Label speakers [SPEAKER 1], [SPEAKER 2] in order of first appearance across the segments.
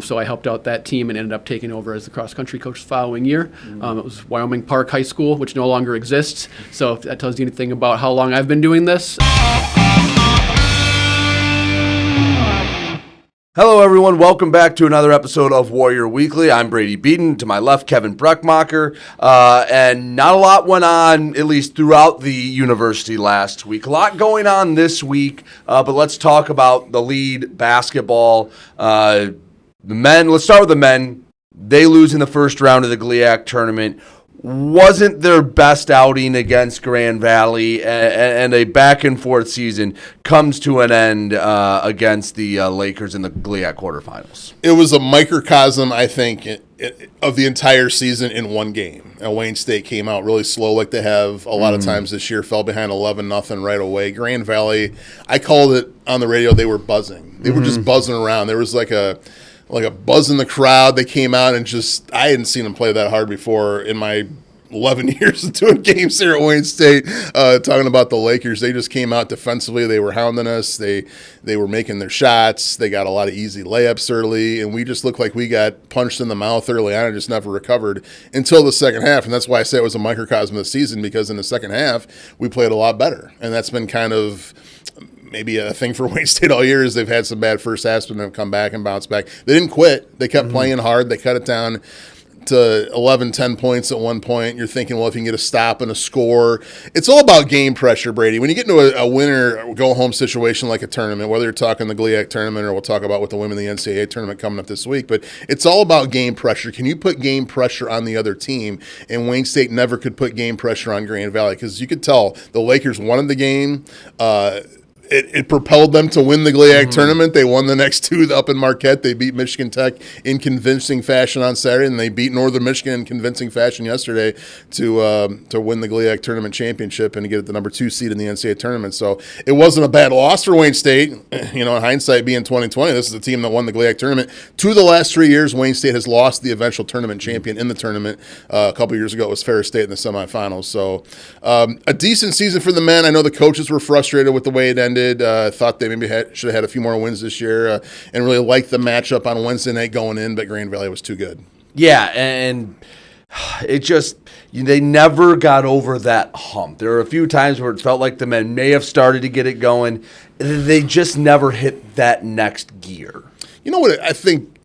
[SPEAKER 1] So I helped out that team and ended up taking over as the cross-country coach the following year. It was Wyoming Park High School, which no longer exists. So if that tells you anything about how long I've been doing this.
[SPEAKER 2] Hello, everyone. Welcome back to another episode of Warrior Weekly. I'm Brady Beedon. To my left, Kevin Brechmacher. And not a lot went on, at least throughout the university last week. A lot going on this week, but let's talk about the lead basketball. The men, let's start with the men. They lose in the first round of the GLIAC tournament. Wasn't their best outing against Grand Valley, and a back-and-forth season comes to an end against the Lakers in the GLIAC quarterfinals.
[SPEAKER 3] It was a microcosm, I think, of the entire season in one game. Wayne State came out really slow like they have a lot of times this year, fell behind 11-0 right away. Grand Valley, I called it on the radio, they were buzzing. They were just buzzing around. There was like a buzz in the crowd. They came out and I hadn't seen them play that hard before in my 11 years of doing games here at Wayne State, talking about the Lakers. They just came out defensively. They were hounding us. They were making their shots. They got a lot of easy layups early, and we just looked like we got punched in the mouth early on and just never recovered until the second half. And that's why I say it was a microcosm of the season, because in the second half, we played a lot better. And that's been kind of maybe a thing for Wayne State all year, is they've had some bad first halves, but they've come back and bounced back. They didn't quit. They kept playing hard. They cut it down to 11, 10 points at one point. You're thinking, well, if you can get a stop and a score. It's all about game pressure, Brady. When you get into a winner go-home situation like a tournament, whether you're talking the GLIAC tournament or we'll talk about with the women in the NCAA tournament coming up this week, but it's all about game pressure. Can you put game pressure on the other team? And Wayne State never could put game pressure on Grand Valley, because you could tell the Lakers wanted the game. It propelled them to win the GLIAC tournament. They won the next two up in Marquette. They beat Michigan Tech in convincing fashion on Saturday, and they beat Northern Michigan in convincing fashion yesterday to win the GLIAC tournament championship and to get the number 2 seed in the NCAA tournament. So it wasn't a bad loss for Wayne State. You know, in hindsight, being 2020, this is the team that won the GLIAC tournament. 2 of the last 3 years, Wayne State has lost the eventual tournament champion in the tournament. A couple years ago, it was Ferris State in the semifinals. So a decent season for the men. I know the coaches were frustrated with the way it ended. Thought they maybe should have had a few more wins this year, and really liked the matchup on Wednesday night going in, but Grand Valley was too good.
[SPEAKER 2] Yeah, and it just, they never got over that hump. There were a few times where it felt like the men may have started to get it going. They just never hit that next gear.
[SPEAKER 3] You know what I think?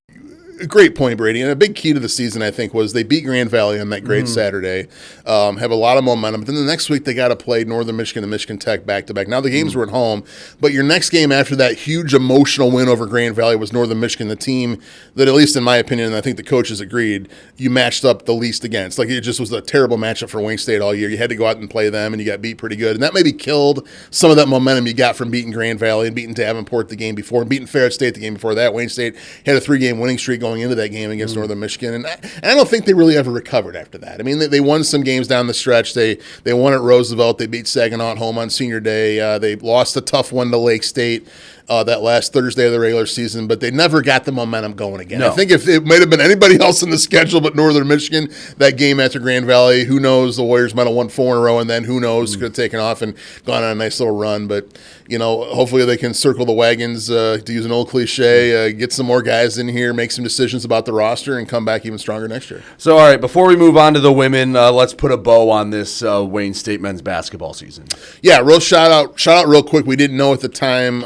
[SPEAKER 3] A great point, Brady. And a big key to the season, I think, was they beat Grand Valley on that great Saturday, have a lot of momentum. But then the next week, they got to play Northern Michigan and Michigan Tech back-to-back. Now, the games were at home, but your next game after that huge emotional win over Grand Valley was Northern Michigan, the team that, at least in my opinion, and I think the coaches agreed, you matched up the least against. Like, it just was a terrible matchup for Wayne State all year. You had to go out and play them, and you got beat pretty good. And that maybe killed some of that momentum you got from beating Grand Valley and beating Davenport the game before, and beating Ferris State the game before that. Wayne State had a 3-game winning streak going into that game against Northern Michigan, and I don't think they really ever recovered after that. I mean, they won some games down the stretch. They won at Roosevelt. They beat Saginaw at home on senior day. They lost a tough one to Lake State that last Thursday of the regular season, but they never got the momentum going again. No. I think if it might have been anybody else in the schedule but Northern Michigan, that game after Grand Valley, who knows, the Warriors might have won 4 in a row, and then who knows, could have taken off and gone on a nice little run. But, you know, hopefully they can circle the wagons, to use an old cliche, get some more guys in here, make some decisions about the roster, and come back even stronger next year.
[SPEAKER 2] So, all right, before we move on to the women, let's put a bow on this Wayne State men's basketball season.
[SPEAKER 3] Yeah, real shout out real quick. We didn't know at the time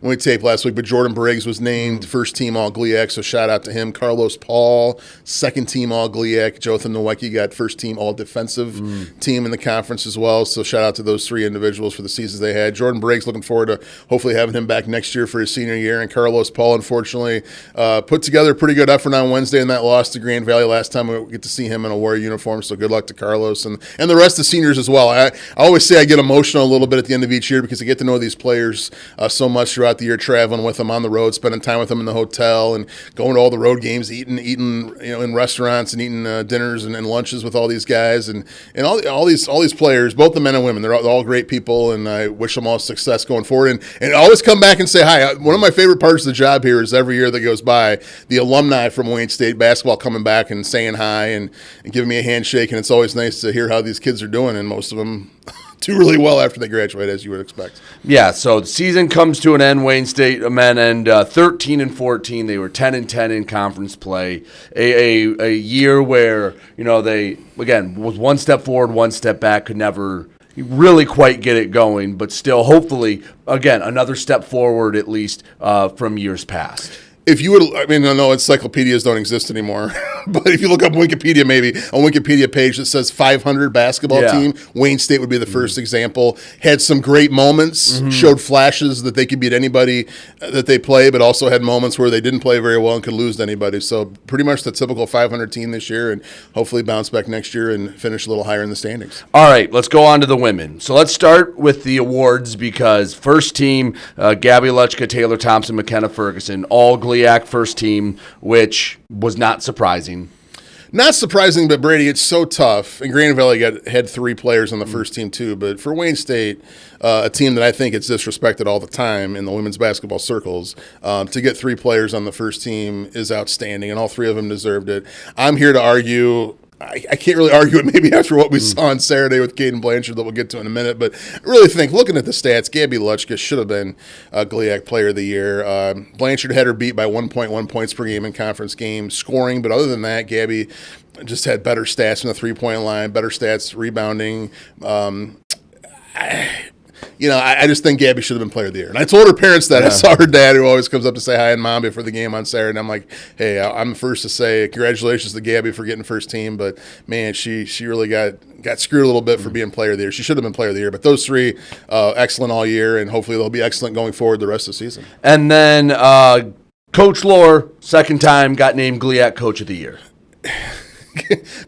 [SPEAKER 3] when we taped last week, but Jordan Briggs was named first team All GLIAC, so shout out to him. Carlos Paul, second team All GLIAC. Jotham Nowicki got first team All Defensive team in the conference as well, so shout out to those 3 individuals for the seasons they had. Jordan Briggs, looking forward to hopefully having him back next year for his senior year, and Carlos Paul, unfortunately, put together a pretty good effort on Wednesday in that loss to Grand Valley. Last time we get to see him in a Warrior uniform, so good luck to Carlos and the rest of the seniors as well. I always say I get emotional a little bit at the end of each year because I get to know these players so much throughout the year, traveling with them on the road, spending time with them in the hotel, and going to all the road games, eating in restaurants and eating dinners and lunches with all these guys and all these players, both the men and women. They're all great people, and I wish them all success going forward. And always come back and say hi. One of my favorite parts of the job here is every year that goes by, the alumni from Wayne State basketball coming back and saying hi and giving me a handshake, and it's always nice to hear how these kids are doing, and most of them do really well after they graduate, as you would expect.
[SPEAKER 2] Yeah, so the season comes to an end. Wayne State men end 13-14. They were 10-10 in conference play. A year where they again was one step forward, one step back, could never really quite get it going, but still, hopefully, again, another step forward at least from years past.
[SPEAKER 3] If you would, I mean, I know encyclopedias don't exist anymore, but if you look up Wikipedia, maybe a Wikipedia page that says 500 basketball team, Wayne State would be the first example. Had some great moments, showed flashes that they could beat anybody that they play, but also had moments where they didn't play very well and could lose to anybody. So pretty much the typical 500 team this year, and hopefully bounce back next year and finish a little higher in the standings.
[SPEAKER 2] All right, let's go on to the women. So let's start with the awards because first team, Gabby Lutchka, Taylor Thompson, McKenna Ferguson, all GLIAC first team, which was not surprising.
[SPEAKER 3] Not surprising, but Brady, it's so tough. And Grand Valley had 3 players on the first team too. But for Wayne State, a team that I think it's disrespected all the time in the women's basketball circles, to get 3 players on the first team is outstanding, and all 3 of them deserved it. I'm here to argue. I can't really argue it maybe after what we saw on Saturday with Caden Blanchard that we'll get to in a minute, but I really think looking at the stats, Gabby Lutchka should have been GLIAC Player of the Year. Blanchard had her beat by 1.1 points per game in conference games scoring, but other than that, Gabby just had better stats from the three-point line, better stats rebounding. I just think Gabby should have been Player of the Year. And I told her parents that. I saw her dad, who always comes up to say hi and mom before the game on Saturday. And I'm like, hey, I'm the first to say congratulations to Gabby for getting first team. But, man, she really got screwed a little bit for being Player of the Year. She should have been Player of the Year. But those 3, excellent all year, and hopefully they'll be excellent going forward the rest of the season.
[SPEAKER 2] And then Coach Lohr, second time, got named GLIAC Coach of the Year.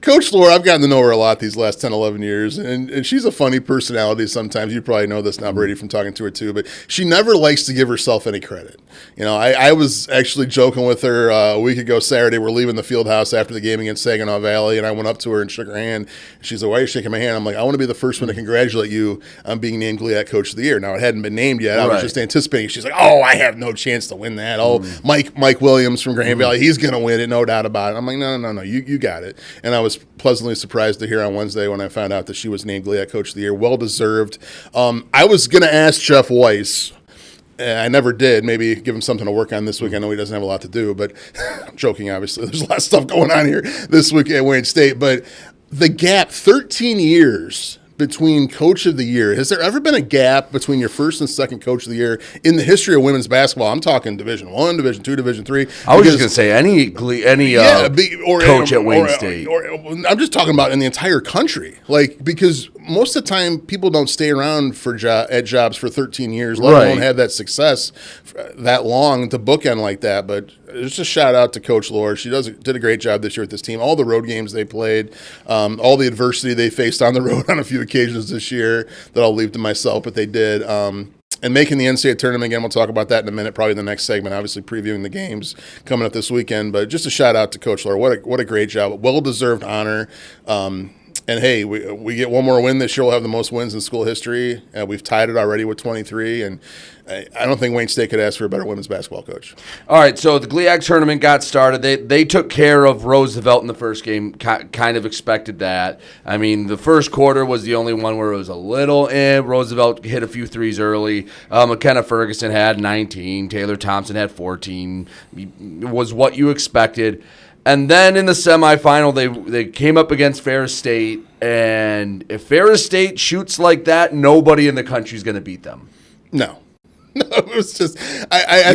[SPEAKER 3] Coach Lohr, I've gotten to know her a lot these last 10, 11 years, and she's a funny personality sometimes. You probably know this now, Brady, from talking to her too, but she never likes to give herself any credit. I was actually joking with her a week ago Saturday. We're leaving the field house after the game against Saginaw Valley, and I went up to her and shook her hand. She's like, why are you shaking my hand? I'm like, I want to be the first one to congratulate you on being named GLIAC Coach of the Year. Now, it hadn't been named yet. I was just anticipating. She's like, oh, I have no chance to win that. Oh, Mike Williams from Grand Valley, he's going to win it, no doubt about it. I'm like, no, you got it. And I was pleasantly surprised to hear on Wednesday when I found out that she was named GLIAC Coach of the Year. Well-deserved. I was going to ask Jeff Weiss. I never did. Maybe give him something to work on this week. I know he doesn't have a lot to do, but I'm joking, obviously. There's a lot of stuff going on here this week at Wayne State. But the gap, 13 years between Coach of the Year. Has there ever been a gap between your first and second Coach of the Year in the history of women's basketball? I'm talking Division I, Division II, Division III.
[SPEAKER 2] I was just going to say any coach at Wayne State.
[SPEAKER 3] I'm just talking about in the entire country. Because most of the time people don't stay around at jobs for 13 years, let alone have that success that long to bookend like that. But just a shout out to Coach Lohr. She did a great job this year with this team. All the road games they played, all the adversity they faced on the road on a few occasions this year that I'll leave to myself, but they did. And making the NCAA tournament, again, we'll talk about that in a minute, probably in the next segment, obviously previewing the games coming up this weekend. But just a shout out to Coach Lohr. What a great job. Well-deserved honor. And, hey, we get one more win this year. We'll have the most wins in school history. We've tied it already with 23. And I don't think Wayne State could ask for a better women's basketball coach.
[SPEAKER 2] All right, so the GLIAC tournament got started. They took care of Roosevelt in the first game, kind of expected that. I mean, the first quarter was the only one where it was a little Roosevelt hit a few threes early. McKenna Ferguson had 19. Taylor Thompson had 14. It was what you expected. And then in the semifinal, they came up against Ferris State, and if Ferris State shoots like that, nobody in the country is going to beat them.
[SPEAKER 3] No, it was just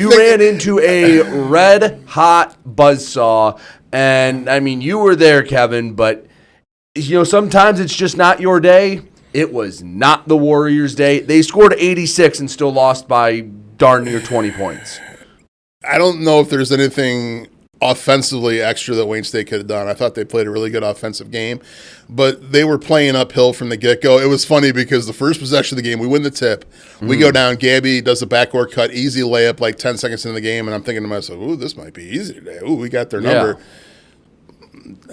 [SPEAKER 3] you
[SPEAKER 2] ran into a red-hot buzzsaw, and, I mean, you were there, Kevin, but, sometimes it's just not your day. It was not the Warriors' day. They scored 86 and still lost by darn near 20 points.
[SPEAKER 3] I don't know if there's anything offensively extra that Wayne State could have done. I thought they played a really good offensive game, but they were playing uphill from the get-go. It was funny because the first possession of the game, we win the tip. We go down. Gabby does a backcourt cut, easy layup like 10 seconds into the game, and I'm thinking to myself, ooh, this might be easy today. Ooh, we got their number.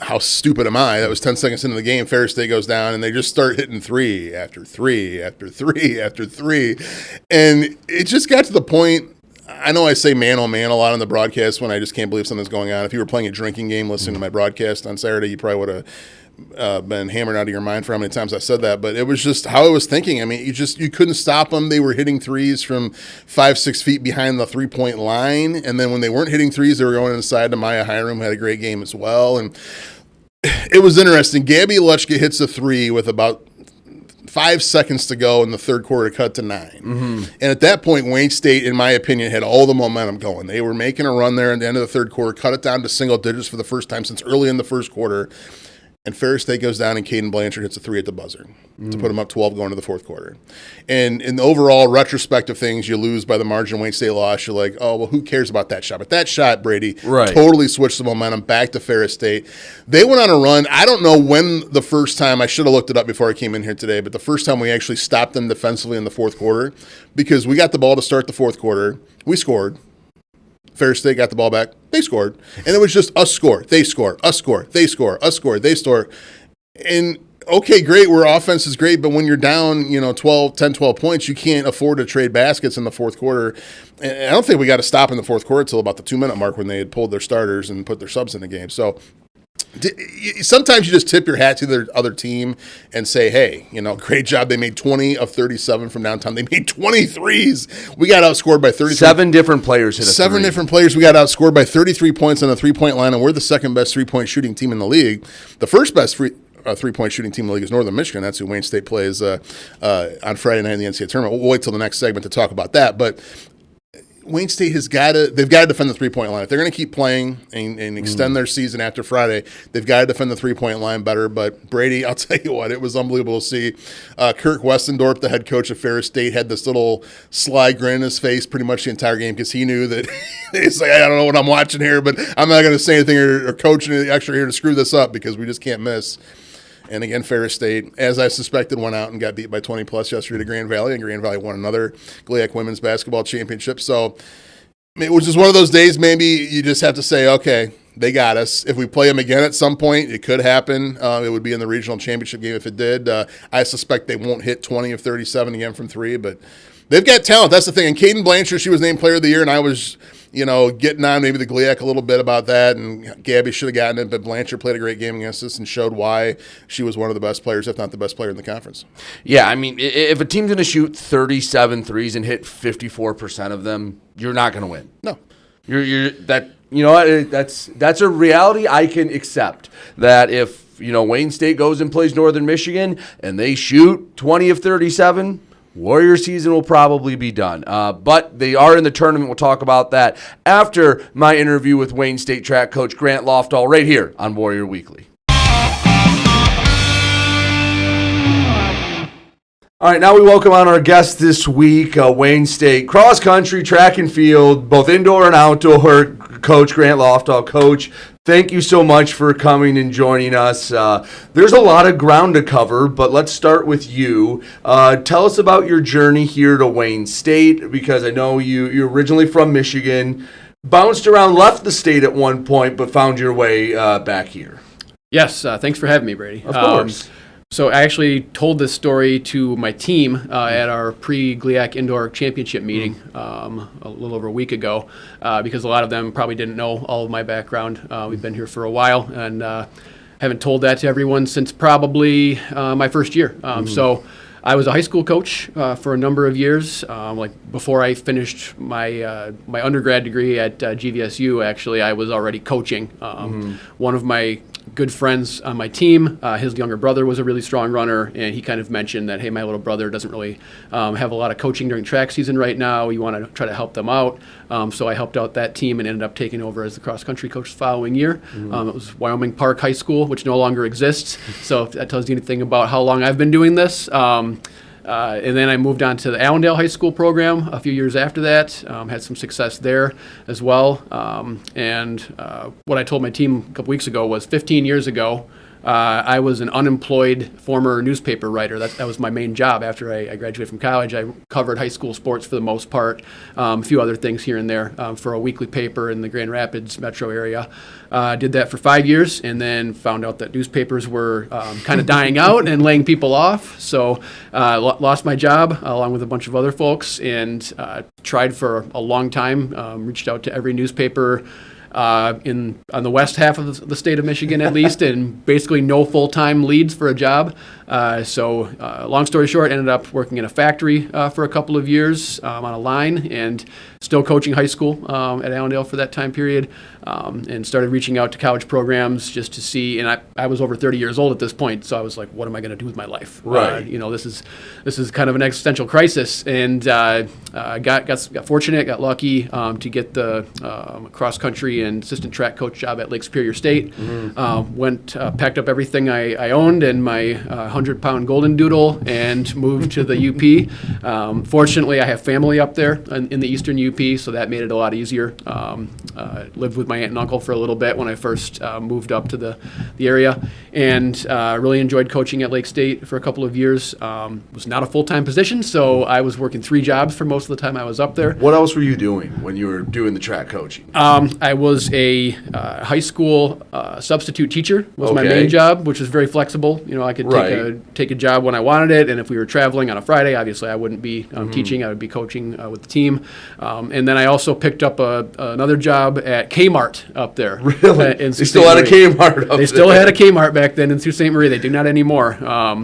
[SPEAKER 3] How stupid am I? That was 10 seconds into the game. Ferris State goes down, and they just start hitting 3 after 3 after 3 after 3. And it just got to the point, I know I say man oh man a lot on the broadcast when I just can't believe something's going on. If you were playing a drinking game listening to my broadcast on Saturday, you probably would have been hammered out of your mind for how many times I said that. But it was just how I was thinking. I mean, you couldn't stop them. They were hitting threes from 5-6 feet behind the 3-point line. And then when they weren't hitting threes, they were going inside to Maya Hiram, who had a great game as well. And it was interesting. Gabby Lutschke hits a three with about 5 seconds to go in the third quarter to cut to 9. Mm-hmm. And at that point, Wayne State, in my opinion, had all the momentum going. They were making a run there at the end of the third quarter, cut it down to single digits for the first time since early in the first quarter. And Ferris State goes down, and Caden Blanchard hits a three at the buzzer to put them up 12 going to the fourth quarter. And in the overall retrospective things, you lose by the margin. Wayne State lost. You're like, oh, well, who cares about that shot? But that shot, Brady, totally switched the momentum back to Ferris State. They went on a run. I don't know when the first time, I should have looked it up before I came in here today, but the first time we actually stopped them defensively in the fourth quarter, because we got the ball to start the fourth quarter. We scored. Ferris State got the ball back. They scored. And it was just us score. They score. Us score. They score. Us score. They score. And, okay, great. Our offense is great. But when you're down, 10, 12 points, you can't afford to trade baskets in the fourth quarter. And I don't think we got to stop in the fourth quarter until about the 2-minute mark when they had pulled their starters and put their subs in the game. So sometimes you just tip your hat to the other team and say, hey, great job. They made 20 of 37 from downtown. They made 23s. We got outscored by 33.
[SPEAKER 2] 7 different players hit a
[SPEAKER 3] 7
[SPEAKER 2] three.
[SPEAKER 3] different players. We got outscored by 33 points on the 3-point line, and we're the second best 3-point shooting team in the league. The first best 3-point shooting team in the league is Northern Michigan. That's who Wayne State plays on Friday night in the NCAA tournament. We'll wait till the next segment to talk about that. But Wayne State they've got to defend the 3-point line. If they're going to keep playing and extend their season after Friday, they've got to defend the 3-point line better. But Brady, I'll tell you what, it was unbelievable to see. Kirk Westendorp, the head coach of Ferris State, had this little sly grin in his face pretty much the entire game because he knew that it's like, I don't know what I'm watching here, but I'm not going to say anything or coach anything extra here to screw this up because we just can't miss. And again, Ferris State, as I suspected, went out and got beat by 20-plus yesterday to Grand Valley, and Grand Valley won another GLIAC Women's Basketball Championship. So it was just one of those days maybe you just have to say, okay, they got us. If we play them again at some point, it could happen. It would be in the regional championship game if it did. I suspect they won't hit 20 of 37 again from 3, but they've got talent. That's the thing. And Caden Blanchard, she was named Player of the Year, and I was getting on maybe the GLIAC a little bit about that, and Gabby should have gotten it, but Blanchard played a great game against us and showed why she was one of the best players, if not the best player in the conference. Yeah, I mean, if a team's going to shoot 37 threes and hit 54% of them, you're not going to win. No.
[SPEAKER 2] That's a reality I can accept. That if, Wayne State goes and plays Northern Michigan and they shoot 20 of 37, Warrior season will probably be done. But they are in the tournament. We'll talk about that after my interview with Wayne State track coach Grant Lofdahl right here on Warrior Weekly. All right, now we welcome on our guest this week, Wayne State cross country, track and field, both indoor and outdoor, coach Grant Lofdahl. Coach, thank you so much for coming and joining us. There's a lot of ground to cover, but let's start with you. Tell us about your journey here to Wayne State, because I know you're originally from Michigan, bounced around, left the state at one point, but found your way back here.
[SPEAKER 1] Yes, thanks for having me, Brady.
[SPEAKER 2] Of course.
[SPEAKER 1] So I actually told this story to my team at our pre-GLIAC Indoor Championship meeting a little over a week ago because a lot of them probably didn't know all of my background. We've been here for a while and haven't told that to everyone since probably my first year. So I was a high school coach for a number of years. Before I finished my my undergrad degree at GVSU, actually, I was already coaching. One of my good friends on my team, his younger brother was a really strong runner, and he kind of mentioned that, hey, my little brother doesn't really have a lot of coaching during track season right now. You want to try to help them out. So I helped out that team and ended up taking over as the cross-country coach the following year. It was Wyoming Park High School, which no longer exists. So if that tells you anything about how long I've been doing this. And then I moved on to the Allendale High School program a few years after that, had some success there as well. And what I told my team a couple weeks ago was 15 years ago, I was an unemployed former newspaper writer. That was my main job after I graduated from college. I covered high school sports for the most part, a few other things here and there for a weekly paper in the Grand Rapids metro area. Did that for 5 years, and then found out that newspapers were kind of dying out and laying people off. So lost my job along with a bunch of other folks, and tried for a long time. Reached out to every newspaper on the west half of the state of Michigan, at least, and basically no full-time leads for a job. So long story short, ended up working in a factory for a couple of years on a line, and still coaching high school at Allendale for that time period, and started reaching out to college programs just to see. And I was over 30 years old at this point, so I was like, what am I going to do with my life?
[SPEAKER 2] Right.
[SPEAKER 1] This is kind of an existential crisis, and got fortunate, got lucky to get the cross country and assistant track coach job at Lake Superior State. Packed up everything I owned and my 100-pound golden doodle and moved to the UP. Fortunately, I have family up there in the eastern UP, so that made it a lot easier. Lived with my aunt and uncle for a little bit when I first moved up to the area, and really enjoyed coaching at Lake State for a couple of years. Was not a full-time position, so I was working 3 jobs for most of the time I was up there.
[SPEAKER 2] What else were you doing when you were doing the track coaching?
[SPEAKER 1] I was a high school substitute teacher was my main job, which was very flexible. I could take a job when I wanted it, and if we were traveling on a Friday, obviously I wouldn't be teaching. I would be coaching with the team. And then I also picked up another job at Kmart up there.
[SPEAKER 2] Really?
[SPEAKER 1] They
[SPEAKER 2] still had a Kmart up there.
[SPEAKER 1] They still had a Kmart back then in Sault Ste. Marie. They do not anymore.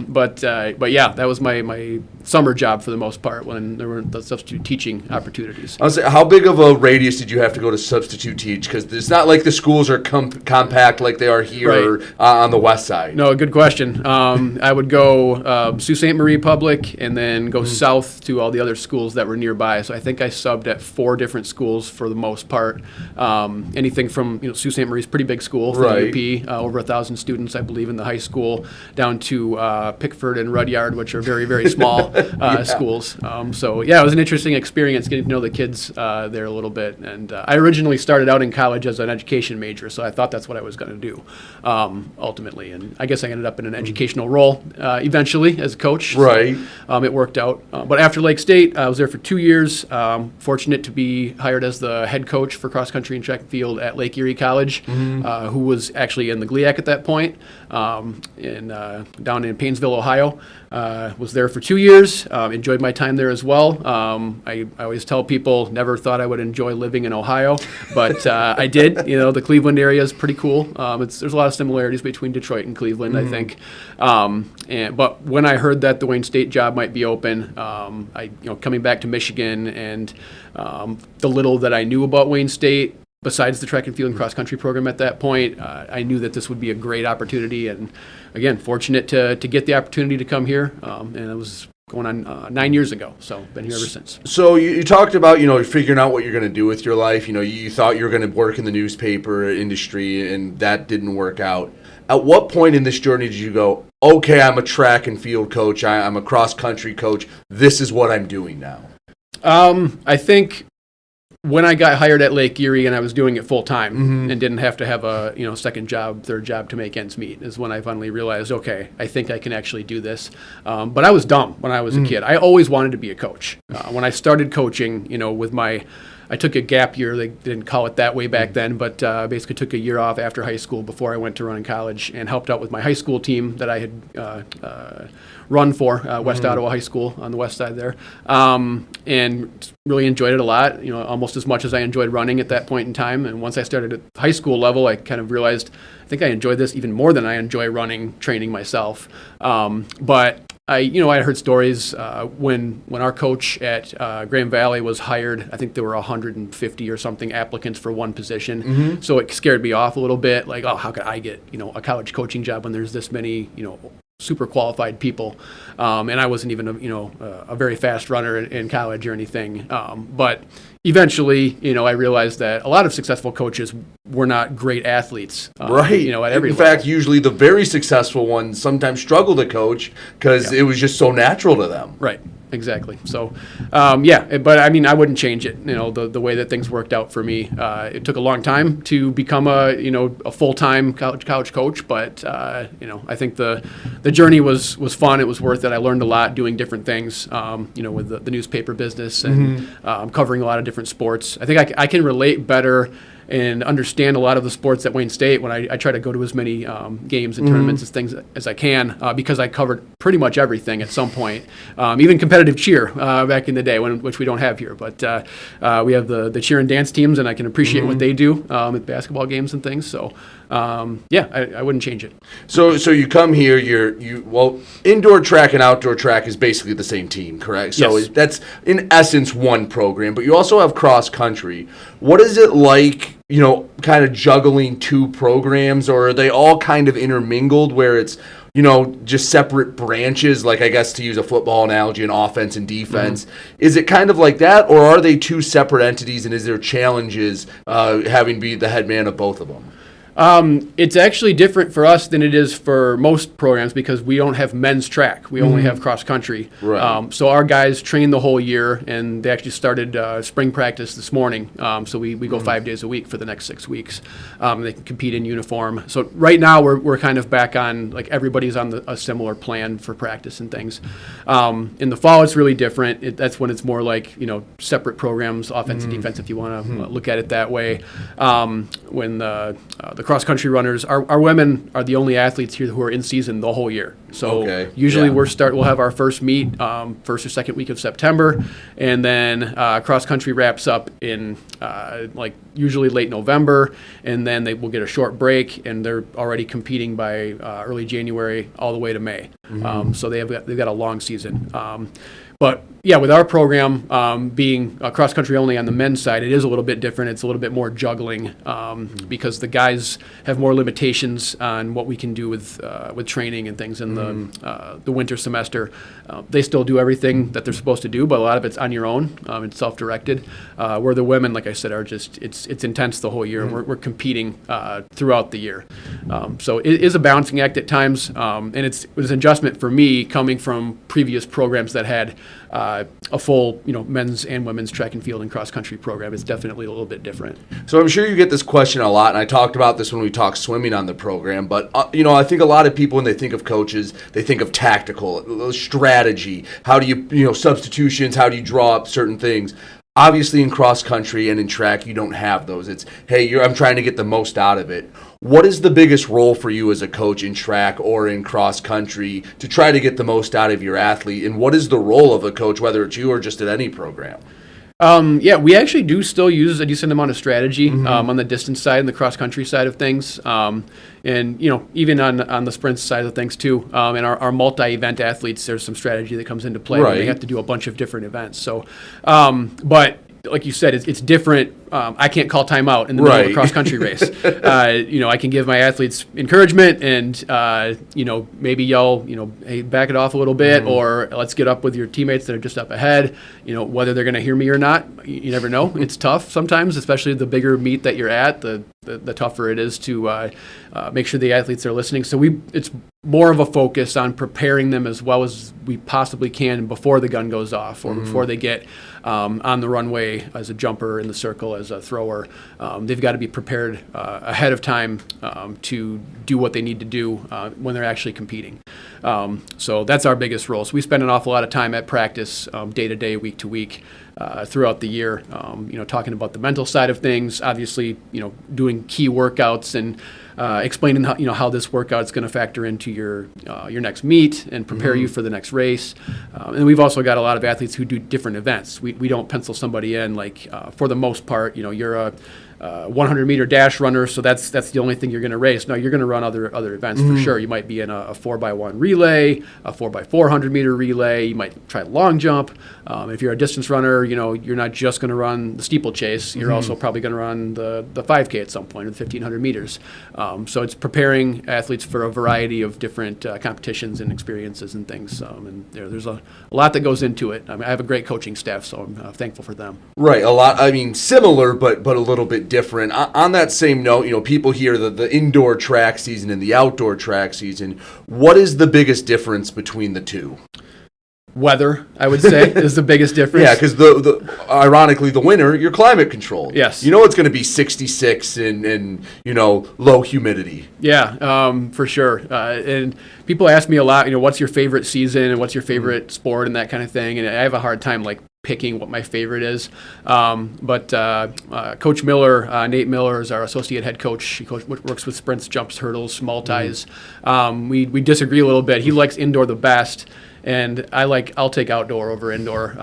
[SPEAKER 1] But yeah, that was my summer job for the most part when there were the substitute teaching opportunities.
[SPEAKER 2] I was saying, how big of a radius did you have to go to substitute teach? Because it's not like the schools are compact like they are here on the west side.
[SPEAKER 1] No, good question. I would go Sault Ste. Marie Public and then go south to all the other schools that were nearby. So I think I subbed at 4 different schools for the most part. Anything from Sault Ste. Marie's pretty big school for the UP, over 1,000 students, I believe, in the high school, down to Pickford and Rudyard, which are very, very small schools. So yeah, it was an interesting experience getting to know the kids there a little bit. And I originally started out in college as an education major, so I thought that's what I was going to do ultimately. And I guess I ended up in an educational role eventually as a coach.
[SPEAKER 2] Right.
[SPEAKER 1] So, it worked out. But after Lake State, I was there for 2 years. Fortunate to be hired as the head coach for cross country and track and field at Lake Erie College, who was actually in the GLIAC at that point, down in Paynesville, Ohio. Was there for 2 years. Enjoyed my time there as well. I always tell people never thought I would enjoy living in Ohio, but I did. The Cleveland area is pretty cool. There's a lot of similarities between Detroit and Cleveland, I think. But when I heard that the Wayne State job might be open, coming back to Michigan and the little that I knew about Wayne State, besides the track and field and cross country program at that point, I knew that this would be a great opportunity, and again, fortunate to get the opportunity to come here. And it was going on 9 years ago, so been here ever since.
[SPEAKER 2] So you talked about figuring out what you're going to do with your life. You thought you were going to work in the newspaper industry, and that didn't work out. At what point in this journey did you go, okay, I'm a track and field coach, I'm a cross country coach, this is what I'm doing now?
[SPEAKER 1] I think when I got hired at Lake Erie and I was doing it full time and didn't have to have a second job, third job to make ends meet, is when I finally realized, okay, I think I can actually do this. But I was dumb when I was a kid. I always wanted to be a coach. When I started coaching, I took a gap year. They didn't call it that way back then, but basically took a year off after high school before I went to run in college and helped out with my high school team that I had run for, West Ottawa High School on the west side there, and really enjoyed it a lot, almost as much as I enjoyed running at that point in time. And once I started at high school level, I kind of realized I think I enjoyed this even more than I enjoy running, training myself. But I heard stories when our coach at Grand Valley was hired. I think there were 150 or something applicants for one position. So it scared me off a little bit. Like, oh, how could I get a college coaching job when there's this many super qualified people? And I wasn't even a very fast runner in college or anything. But eventually, I realized that a lot of successful coaches were not great athletes.
[SPEAKER 2] Right.
[SPEAKER 1] At every
[SPEAKER 2] In
[SPEAKER 1] level.
[SPEAKER 2] fact, usually the very successful ones sometimes struggle to coach because it was just so natural to them.
[SPEAKER 1] Right. Exactly. So, but I mean, I wouldn't change it. The way that things worked out for me. It took a long time to become a full-time college coach, but I think the journey was fun. It was worth it. I learned a lot doing different things. With the newspaper business and covering a lot of different sports. I think I can relate better and understand a lot of the sports at Wayne State when I try to go to as many games and tournaments as things as I can because I covered pretty much everything at some point, even competitive cheer back in the day, which we don't have here. But we have the cheer and dance teams, and I can appreciate what they do at basketball games and things. So, I wouldn't change it.
[SPEAKER 2] So you come here, indoor track and outdoor track is basically the same team, correct? So
[SPEAKER 1] Yes.
[SPEAKER 2] that's in essence one program, but you also have cross country. What is it like, kind of juggling two programs, or are they all kind of intermingled where it's, just separate branches, like I guess to use a football analogy, an offense and defense? Is it kind of like that, or are they two separate entities, and is there challenges having to be the head man of both of them?
[SPEAKER 1] It's actually different for us than it is for most programs because we don't have men's track. We only have cross country.
[SPEAKER 2] Right.
[SPEAKER 1] So our guys train the whole year, and they actually started spring practice this morning. So we go 5 days a week for the next 6 weeks. They can compete in uniform. So right now we're kind of back on, like everybody's on a similar plan for practice and things. In the fall, it's really different. That's when it's more like, separate programs, offense and defense, if you want to look at it that way. When the cross-country runners, our women are the only athletes here who are in season the whole year. So usually we'll have our first meet first or second week of September, and then cross-country wraps up in usually late November, and then they will get a short break, and they're already competing by early January all the way to May. So they've got a long season. But with our program being cross country only on the men's side, it is a little bit different. It's a little bit more juggling because the guys have more limitations on what we can do with training and things in the winter semester. They still do everything that they're supposed to do, but a lot of it's on your own. It's self-directed. Where the women, like I said, are just it's intense the whole year, and we're competing throughout the year. So it is a balancing act at times, and it was an adjustment for me coming from previous programs that had a full, men's and women's track and field and cross country program. It's definitely a little bit different.
[SPEAKER 2] So I'm sure you get this question a lot, and I talked about this when we talked swimming on the program, but, I think a lot of people, when they think of coaches, they think of tactical, strategy, how do you, substitutions, how do you draw up certain things? Obviously, in cross country and in track, you don't have those. It's, hey, I'm trying to get the most out of it. What is the biggest role for you as a coach in track or in cross country to try to get the most out of your athlete? And what is the role of a coach, whether it's you or just at any program?
[SPEAKER 1] We actually do still use a decent amount of strategy on the distance side and the cross country side of things. And, even on the sprint side of things too. And our multi-event athletes, there's some strategy that comes into play. Right. When they have to do a bunch of different events. So, but like you said, it's different. I can't call timeout in the middle of a cross-country race. I can give my athletes encouragement and, maybe yell, hey, back it off a little bit, or let's get up with your teammates that are just up ahead. Whether they're going to hear me or not, you never know. It's tough sometimes, especially the bigger meet that you're at, the tougher it is to make sure the athletes are listening. So it's more of a focus on preparing them as well as we possibly can before the gun goes off or before they get on the runway as a jumper in the circle, as a thrower. They've got to be prepared ahead of time to do what they need to do when they're actually competing. So that's our biggest role. So we spend an awful lot of time at practice, day to day, week to week, throughout the year. Talking about the mental side of things, obviously, doing key workouts and explaining how this workout is going to factor into your next meet and prepare you for the next race. And we've also got a lot of athletes who do different events. We don't pencil somebody in for the most part. You're a 100-meter dash runner, so that's the only thing you're going to race. No, you're going to run other events for sure. You might be in a 4x1 relay, a 4x400-meter relay. You might try long jump. If you're a distance runner, you're not just going to run the steeplechase. You're also probably going to run the 5K at some point, or the 1,500 meters. So it's preparing athletes for a variety of different competitions and experiences and things. And there's a lot that goes into it. I have a great coaching staff, so I'm thankful for them.
[SPEAKER 2] Right, a lot. Similar, but a little bit different. On that same note, people hear the indoor track season and the outdoor track season. What is the biggest difference between the two?
[SPEAKER 1] Weather, I would say, is the biggest difference.
[SPEAKER 2] Yeah, because ironically, the winter, you're climate controlled.
[SPEAKER 1] Yes.
[SPEAKER 2] You know it's going to be 66 and low humidity.
[SPEAKER 1] Yeah, for sure. And people ask me a lot, what's your favorite season and what's your favorite sport and that kind of thing. And I have a hard time picking what my favorite is. But Coach Miller, Nate Miller, is our associate head coach. He works with sprints, jumps, hurdles, multis. We disagree a little bit. He likes indoor the best. And I'll take outdoor over indoor.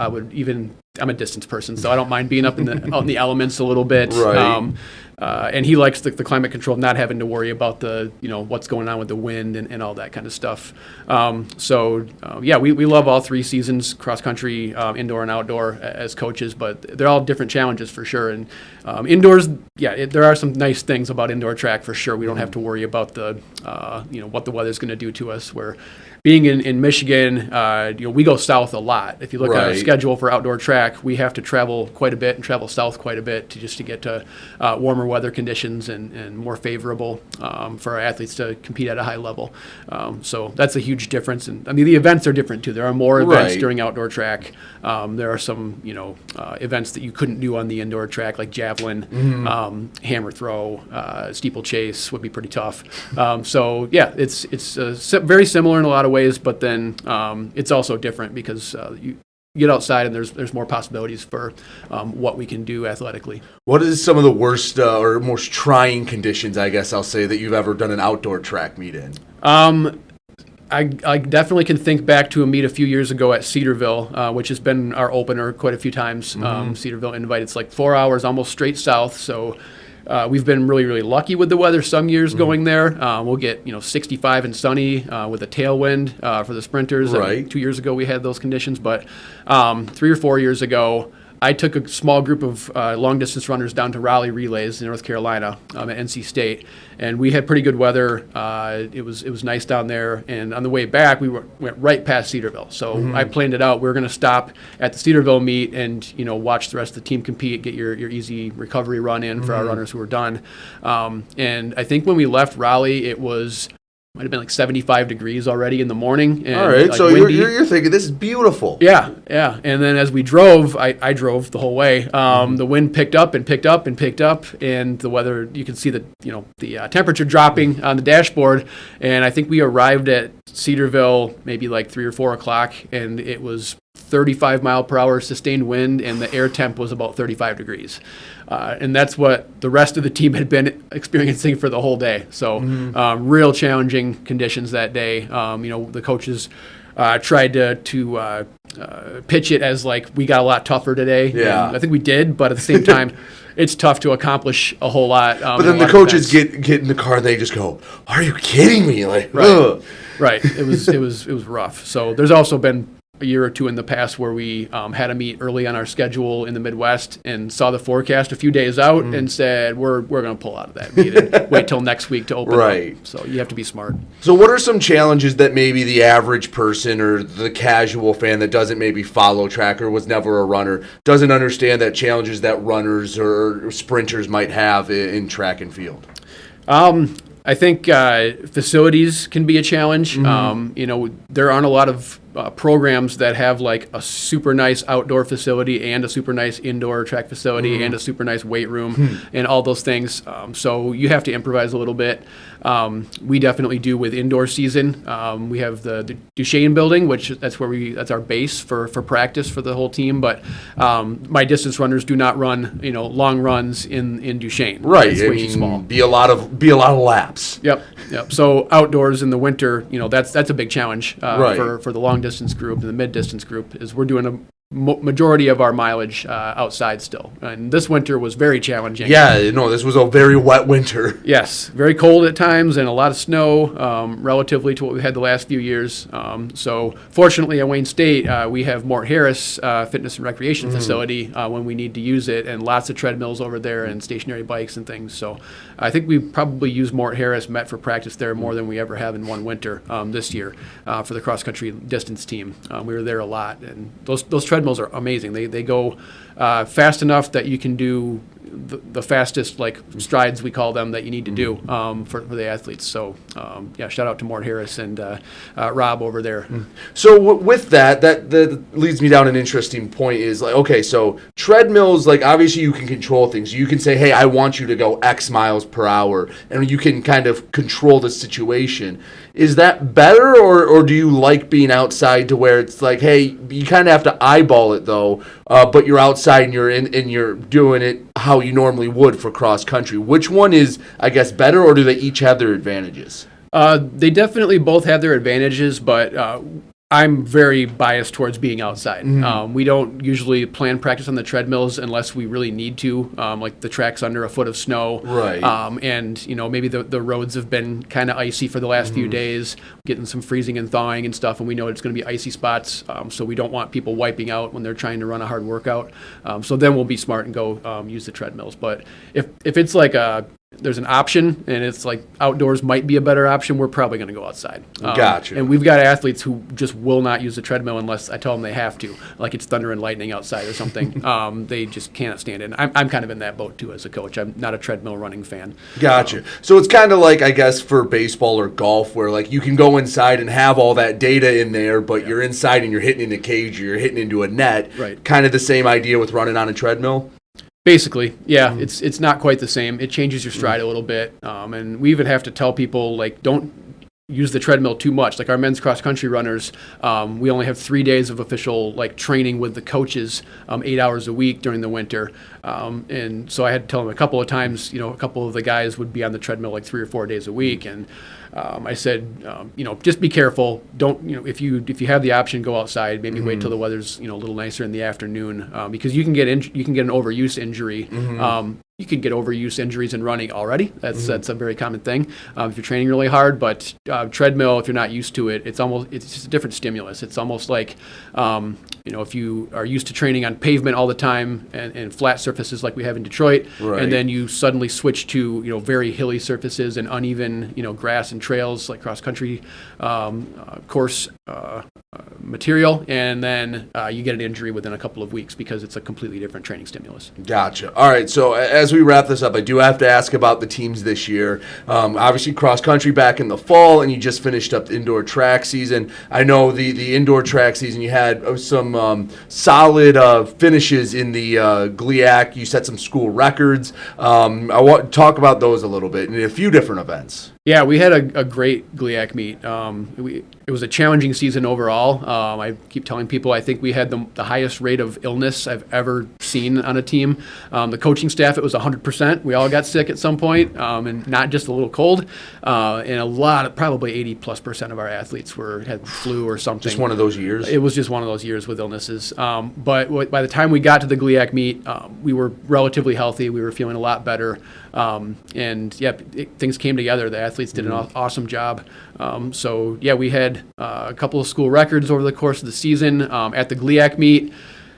[SPEAKER 1] I'm a distance person, so I don't mind being out in the elements a little bit.
[SPEAKER 2] Right.
[SPEAKER 1] And he likes the climate control, not having to worry about what's going on with the wind and all that kind of stuff. We love all three seasons, cross country, indoor and outdoor as coaches, but they're all different challenges for sure. And indoors, there are some nice things about indoor track for sure. We don't have to worry about what the weather's going to do to us. Where being in Michigan, we go south a lot. If you look at our schedule for outdoor track, we have to travel quite a bit and travel south quite a bit to get to warmer weather conditions and more favorable for our athletes to compete at a high level. So that's a huge difference. And the events are different too. There are more events during outdoor track. There are some events that you couldn't do on the indoor track, like javelin, hammer throw, steeplechase would be pretty tough. It's very similar in a lot of ways, but then it's also different because you get outside and there's more possibilities for what we can do athletically.
[SPEAKER 2] What is some of the worst or most trying conditions, I guess I'll say, that you've ever done an outdoor track meet in?
[SPEAKER 1] I definitely can think back to a meet a few years ago at Cedarville, which has been our opener quite a few times. Cedarville Invite, it's 4 hours almost straight south, so we've been really, really lucky with the weather some years going there. We'll get 65 and sunny with a tailwind for the sprinters.
[SPEAKER 2] Right.
[SPEAKER 1] 2 years ago we had those conditions, but 3 or 4 years ago I took a small group of long-distance runners down to Raleigh Relays in North Carolina at NC State, and we had pretty good weather. It was nice down there, and on the way back, we went right past Cedarville. So I planned it out. We were going to stop at the Cedarville meet and watch the rest of the team compete, get your easy recovery run in for our runners who were done. And I think when we left Raleigh, it might have been 75 degrees already in the morning. And
[SPEAKER 2] all right, so you're thinking this is beautiful.
[SPEAKER 1] Yeah. And then as we drove, I drove the whole way. The wind picked up and picked up and picked up, and the weather, you could see the temperature dropping on the dashboard. And I think we arrived at Cedarville maybe 3 or 4 o'clock, and it was 35 mile per hour sustained wind, and the air temp was about 35 degrees. And that's what the rest of the team had been experiencing for the whole day. So real challenging conditions that day. The coaches tried to pitch it as we got a lot tougher today.
[SPEAKER 2] Yeah.
[SPEAKER 1] And I think we did, but at the same time, it's tough to accomplish a whole lot.
[SPEAKER 2] But then the coaches get in the car and they just go, "Are you kidding me?"
[SPEAKER 1] Right. It was rough. So there's also been a year or two in the past where we had a meet early on our schedule in the Midwest and saw the forecast a few days out and said, we're going to pull out of that meet and wait till next week to open up. So you have to be smart.
[SPEAKER 2] So what are some challenges that maybe the average person or the casual fan that doesn't maybe follow track or was never a runner doesn't understand that challenges that runners or sprinters might have in track and field?
[SPEAKER 1] I think facilities can be a challenge. There aren't a lot of programs that have a super nice outdoor facility and a super nice indoor track facility and a super nice weight room and all those things. So you have to improvise a little bit. We definitely do with indoor season. We have the Duchesne building, that's our base for practice for the whole team. But my distance runners do not run long runs in Duchesne.
[SPEAKER 2] Right,
[SPEAKER 1] It's way too small.
[SPEAKER 2] Be a lot of laps.
[SPEAKER 1] Yep. So outdoors in the winter, that's a big challenge for the long distance group and the mid distance group. Is we're doing a majority of our mileage outside still, and this winter was very challenging.
[SPEAKER 2] This was a very wet winter.
[SPEAKER 1] Yes, very cold at times and a lot of snow relatively to what we had the last few years. So fortunately at Wayne State we have Mort Harris fitness and recreation facility when we need to use it, and lots of treadmills over there and stationary bikes and things. So I think we probably use Mort Harris met for practice there more than we ever have in one winter this year for the cross country distance team. We were there a lot, and those treadmills are amazing. They go fast enough that you can do the fastest like strides, we call them, that you need to do for the athletes. So shout out to Mort Harris and Rob over there.
[SPEAKER 2] So with that leads me down an interesting point is like, okay, so treadmills, like obviously you can control things. You can say, hey, I want you to go X miles per hour, and you can kind of control the situation. Is that better, or do you like being outside to where it's like, hey, you kind of have to eyeball it though, but you're outside and you're doing it how you normally would for cross country? Which one is, I guess, better, or do they each have their advantages?
[SPEAKER 1] They definitely both have their advantages, but I'm very biased towards being outside. We don't usually plan practice on the treadmills unless we really need to, like the track's under a foot of snow.
[SPEAKER 2] Right.
[SPEAKER 1] And, maybe the roads have been kind of icy for the last few days, getting some freezing and thawing and stuff, and we know it's going to be icy spots, so we don't want people wiping out when they're trying to run a hard workout. So then we'll be smart and go use the treadmills. But if it's like there's an option, and it's like outdoors might be a better option, we're probably going to go outside.
[SPEAKER 2] Gotcha.
[SPEAKER 1] And we've got athletes who just will not use the treadmill unless I tell them they have to, like it's thunder and lightning outside or something. They just can't stand it. And I'm kind of in that boat too as a coach. I'm not a treadmill running fan.
[SPEAKER 2] Gotcha. So it's kind of like, I guess, for baseball or golf, where like you can go inside and have all that data in there, but you're inside and you're hitting in a cage or you're hitting into a net.
[SPEAKER 1] Right.
[SPEAKER 2] Kind of the same idea with running on a treadmill.
[SPEAKER 1] Basically, yeah, it's not quite the same. It changes your stride a little bit, and we even have to tell people, like, don't use the treadmill too much. Like our men's cross country runners, we only have 3 days of official like training with the coaches, 8 hours a week during the winter, and so I had to tell them a couple of times. A couple of the guys would be on the treadmill like 3 or 4 days a week, and I said, just be careful. Don't, if you have the option, go outside. Maybe wait till the weather's a little nicer in the afternoon, because you can get an overuse injury. You can get overuse injuries in running already. That's a very common thing if you're training really hard. But treadmill, if you're not used to it, it's just a different stimulus. It's almost like if you are used to training on pavement all the time and flat surfaces like we have in Detroit,
[SPEAKER 2] right.
[SPEAKER 1] And then you suddenly switch to very hilly surfaces and uneven grass and trails like cross country course material, and then you get an injury within a couple of weeks because it's a completely different training stimulus.
[SPEAKER 2] Gotcha. All right, so as we wrap this up, I do have to ask about the teams this year. Obviously, cross country back in the fall, and you just finished up the indoor track season. I know the indoor track season, you had some solid finishes in the GLIAC. You set some school records. I want to talk about those a little bit in a few different events.
[SPEAKER 1] Yeah, we had a great GLIAC meet. It was a challenging season overall. I keep telling people I think we had the highest rate of illness I've ever seen on a team. The coaching staff, it was 100%. We all got sick at some point, and not just a little cold. And a lot, probably 80+% of our athletes had flu or something.
[SPEAKER 2] Just one of those years?
[SPEAKER 1] It was just one of those years with illnesses. But by the time we got to the GLIAC meet, we were relatively healthy. We were feeling a lot better. Things came together. The athletes did an awesome job. We had a couple of school records over the course of the season. At the GLIAC meet,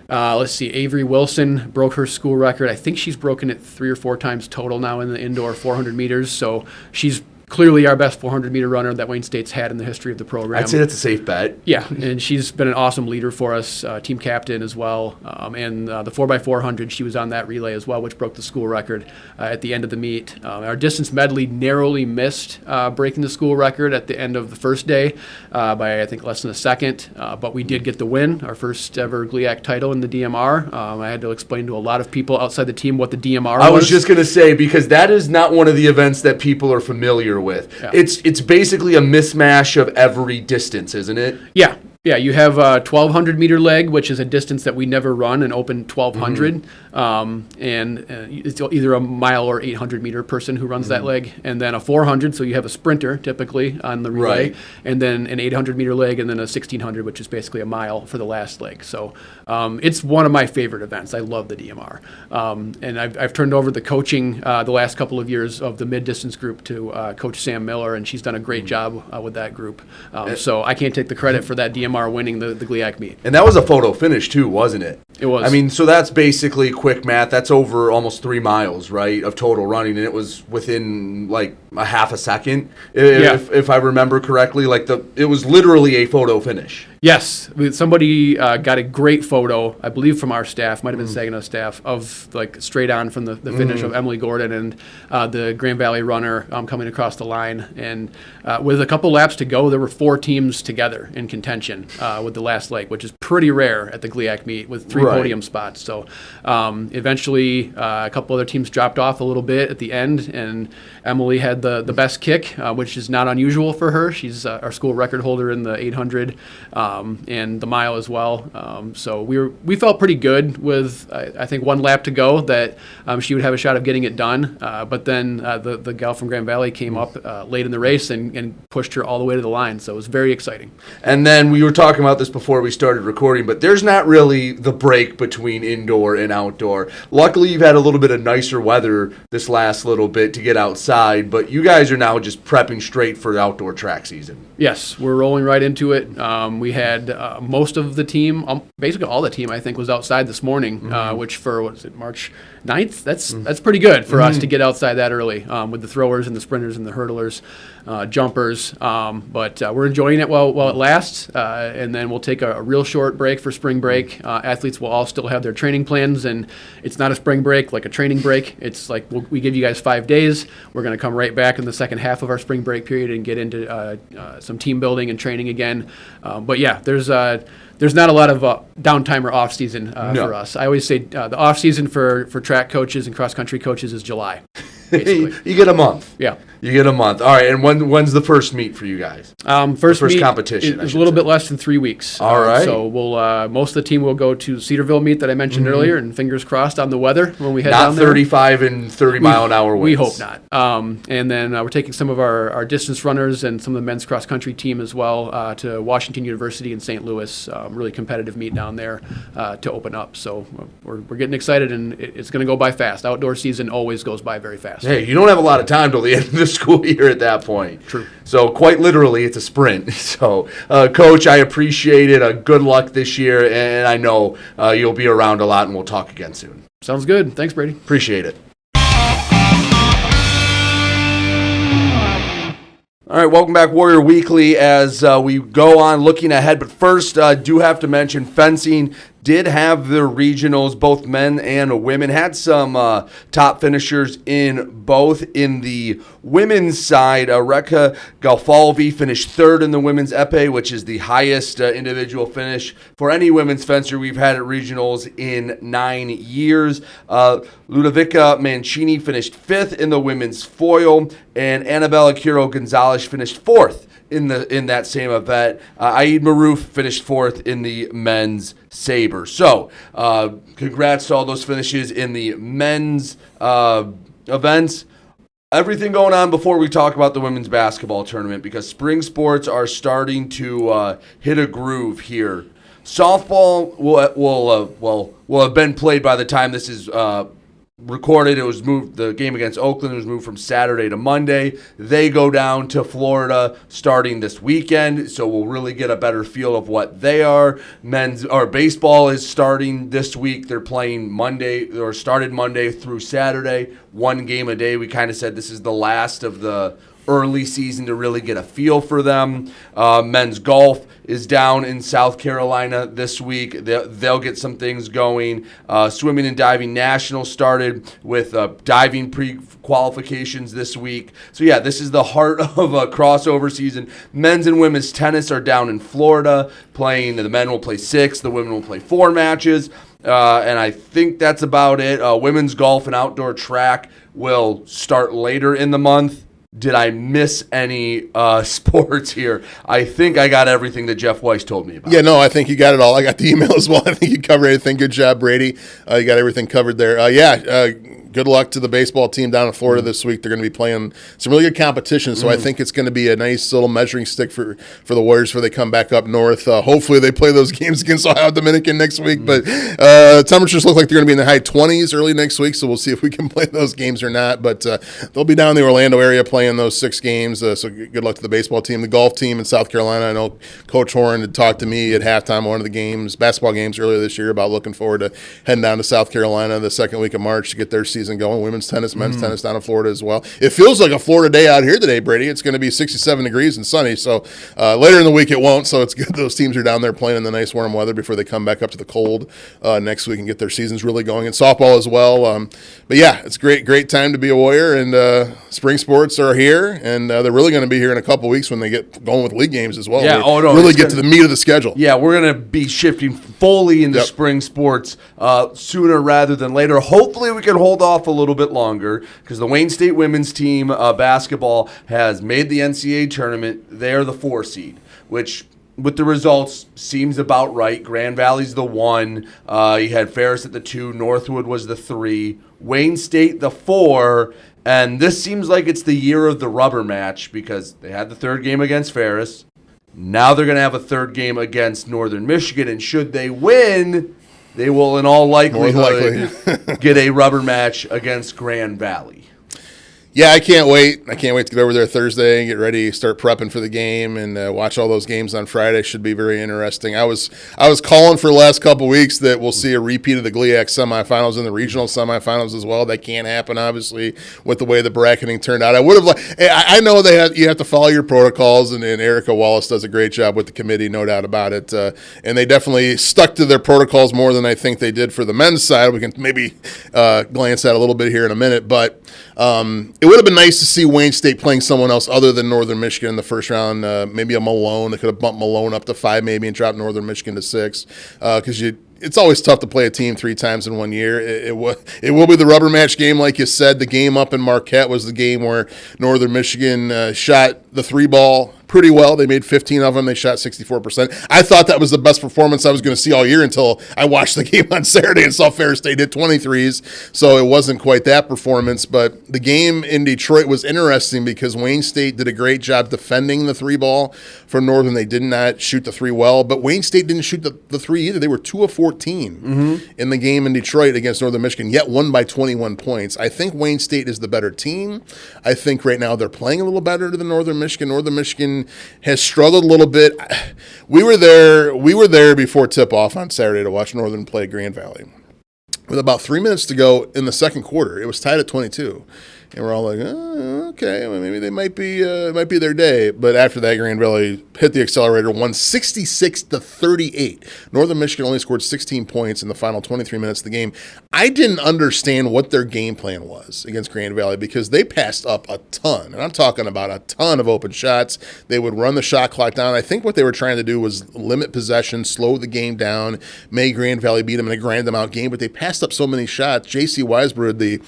[SPEAKER 1] let's see, Avery Wilson broke her school record. I think she's broken it 3 or 4 times total now in the indoor 400 meters. So she's clearly our best 400-meter runner that Wayne State's had in the history of the program.
[SPEAKER 2] I'd say that's a safe bet.
[SPEAKER 1] Yeah, and she's been an awesome leader for us, team captain as well. And the 4x400, she was on that relay as well, which broke the school record at the end of the meet. Our distance medley narrowly missed breaking the school record at the end of the first day by, I think, less than a second. But we did get the win, our first ever GLIAC title in the DMR. I had to explain to a lot of people outside the team what the DMR was.
[SPEAKER 2] I was just going to say, because that is not one of the events that people are familiar with.
[SPEAKER 1] Yeah.
[SPEAKER 2] It's basically a mismatch of every distance, isn't it?
[SPEAKER 1] Yeah. Yeah, you have a 1,200-meter leg, which is a distance that we never run, an open 1,200. And it's either a mile or 800-meter person who runs that leg. And then a 400, so you have a sprinter typically on the relay.
[SPEAKER 2] Right.
[SPEAKER 1] And then an 800-meter leg, and then a 1,600, which is basically a mile for the last leg. So it's one of my favorite events. I love the DMR. And I've turned over the coaching the last couple of years of the mid-distance group to Coach Sam Miller, and she's done a great job with that group. So I can't take the credit for that DMR winning the GLIAC meet.
[SPEAKER 2] And that was a photo finish too, wasn't it?
[SPEAKER 1] It was.
[SPEAKER 2] I mean, so that's basically quick math. That's over almost 3 miles, right, of total running, and it was within like a half a second, if I remember correctly. Like it was literally a photo finish.
[SPEAKER 1] Yes, somebody got a great photo, I believe from our staff, might have been Saginaw staff, of like straight on from the finish of Emily Gordon and the Grand Valley runner coming across the line. And with a couple laps to go, there were 4 teams together in contention with the last leg, which is pretty rare at the GLIAC meet with 3 podium spots. So eventually a couple other teams dropped off a little bit at the end, and Emily had the best kick, which is not unusual for her. She's our school record holder in the 800. And the mile as well. So we felt pretty good with, I think, 1 lap to go that she would have a shot of getting it done. But then the gal from Grand Valley came up late in the race and pushed her all the way to the line. So it was very exciting.
[SPEAKER 2] And then we were talking about this before we started recording, but there's not really the break between indoor and outdoor. Luckily, you've had a little bit of nicer weather this last little bit to get outside, but you guys are now just prepping straight for the outdoor track season.
[SPEAKER 1] Yes, we're rolling right into it. We had most of the team, basically all the team, I think, was outside this morning, which for, what is it, March 9th? That's pretty good for us to get outside that early with the throwers and the sprinters and the hurdlers, jumpers. But we're enjoying it while it lasts, and then we'll take a real short break for spring break. Athletes will all still have their training plans, and it's not a spring break like a training break. It's like we give you guys 5 days. We're going to come right back in the second half of our spring break period and get into some team building and training again. But yeah, there's not a lot of downtime or off season for us. I always say the off season for track coaches and cross country coaches is July.
[SPEAKER 2] You get a month.
[SPEAKER 1] Yeah.
[SPEAKER 2] You get a month. All right, and when's the first meet for you guys?
[SPEAKER 1] First meet
[SPEAKER 2] competition
[SPEAKER 1] is a little bit less than 3 weeks.
[SPEAKER 2] All right.
[SPEAKER 1] So we'll most of the team will go to Cedarville meet that I mentioned earlier, and fingers crossed on the weather when we head down there.
[SPEAKER 2] Not 35 and 30 mile an hour winds.
[SPEAKER 1] We hope not. And then we're taking some of our distance runners and some of the men's cross country team as well to Washington University in St. Louis. Really competitive meet down there to open up. So we're getting excited, and it's going to go by fast. Outdoor season always goes by very fast.
[SPEAKER 2] Hey, you don't have a lot of time till the end of the school year at that point.
[SPEAKER 1] True.
[SPEAKER 2] So quite literally, it's a sprint. So, Coach, I appreciate it. Good luck this year, and I know you'll be around a lot, and we'll talk again soon.
[SPEAKER 1] Sounds good. Thanks, Brady.
[SPEAKER 2] Appreciate it. All right, welcome back, Warrior Weekly, as we go on looking ahead. But first, do have to mention fencing did have their regionals, both men and women. Had some top finishers in both. In the women's side, Rekha Galfalvi finished 3rd in the women's epee, which is the highest individual finish for any women's fencer we've had at regionals in 9 years. Ludovica Mancini finished 5th in the women's foil, and Annabella Quiro Gonzalez finished 4th in that same event. Aid Maroof finished 4th in the men's saber. So, congrats to all those finishes in the men's events. Everything going on before we talk about the women's basketball tournament, because spring sports are starting to hit a groove here. Softball will have been played by the time this is recorded. It was moved. The game against Oakland was moved from Saturday to Monday. They go down to Florida starting this weekend, so we'll really get a better feel of what they are. Baseball is starting this week. They're playing Monday, or started Monday through Saturday, 1 game a day. We kind of said this is the last of the early season to really get a feel for them. Men's golf is down in South Carolina this week. They'll get some things going. Swimming and diving nationals started with diving pre-qualifications this week. So yeah, this is the heart of a crossover season. Men's and women's tennis are down in Florida playing. The men will play 6, the women will play 4 matches. And I think that's about it. Women's golf and outdoor track will start later in the month. Did I miss any sports here? I think I got everything that Jeff Weiss told me about.
[SPEAKER 3] Yeah, no, I think you got it all. I got the email as well. I think you covered everything. Good job, Brady. You got everything covered there. Good luck to the baseball team down in Florida this week. They're going to be playing some really good competition, so I think it's going to be a nice little measuring stick for the Warriors before they come back up north. Hopefully they play those games against Ohio Dominican next week, but temperatures look like they're going to be in the high 20s early next week, so we'll see if we can play those games or not. But they'll be down in the Orlando area playing those 6 games, so good luck to the baseball team. The golf team in South Carolina, I know Coach Horn had talked to me at halftime of one of the basketball games earlier this year, about looking forward to heading down to South Carolina the second week of March to get their season season going. Women's tennis, men's tennis down in Florida as well. It feels like a Florida day out here today, Brady. It's going to be 67 degrees and sunny. So later in the week it won't. So it's good those teams are down there playing in the nice warm weather before they come back up to the cold next week and get their seasons really going. And softball as well. But yeah, it's great time to be a Warrior. And spring sports are here, and they're really going to be here in a couple weeks when they get going with league games as well.
[SPEAKER 2] Yeah,
[SPEAKER 3] really get to the meat of the schedule.
[SPEAKER 2] Yeah, we're going to be shifting fully into spring sports sooner rather than later. Hopefully we can hold off a little bit longer because the Wayne State women's team basketball has made the NCAA tournament. They're the 4 seed, which with the results seems about right. Grand Valley's the 1. You had Ferris at the 2. Northwood was the 3. Wayne State the 4. And this seems like it's the year of the rubber match because they had the 3rd game against Ferris. Now they're going to have a 3rd game against Northern Michigan. And should they win, they will in all likelihood get a rubber match against Grand Valley.
[SPEAKER 3] Yeah, I can't wait. I can't wait to get over there Thursday and get ready, start prepping for the game, and watch all those games on Friday. Should be very interesting. I was calling for the last couple weeks that we'll see a repeat of the GLIAC semifinals and the regional semifinals as well. That can't happen, obviously, with the way the bracketing turned out. I would have. I know you have to follow your protocols, and Erica Wallace does a great job with the committee, no doubt about it. And they definitely stuck to their protocols more than I think they did for the men's side. We can maybe glance at a little bit here in a minute, but it would have been nice to see Wayne State playing someone else other than Northern Michigan in the first round. Maybe a Malone. They could have bumped Malone up to 5 maybe and dropped Northern Michigan to 6 because it's always tough to play a team 3 times in 1 year. It will be the rubber match game, like you said. The game up in Marquette was the game where Northern Michigan shot the 3 ball pretty well. They made 15 of them. They shot 64%. I thought that was the best performance I was going to see all year until I watched the game on Saturday and saw Ferris State hit 23s. So it wasn't quite that performance. But the game in Detroit was interesting because Wayne State did a great job defending the 3 ball for Northern. They did not shoot the 3 well, but Wayne State didn't shoot the 3 either. They were 2 of 14 in the game in Detroit against Northern Michigan, yet won by 21 points. I think Wayne State is the better team. I think right now they're playing a little better than Northern Michigan. Northern Michigan has struggled a little bit. We were there before tip-off on Saturday to watch Northern play Grand Valley. With about 3 minutes to go in the second quarter, it was tied at 22. And we're all like, oh, okay, well, maybe they might be their day. But after that, Grand Valley hit the accelerator, won 66-38. Northern Michigan only scored 16 points in the final 23 minutes of the game. I didn't understand what their game plan was against Grand Valley because they passed up a ton, and I'm talking about a ton of open shots. They would run the shot clock down. I think what they were trying to do was limit possession, slow the game down, make Grand Valley beat them in a grind them out game. But they passed up so many shots. J.C. Weisbrod, the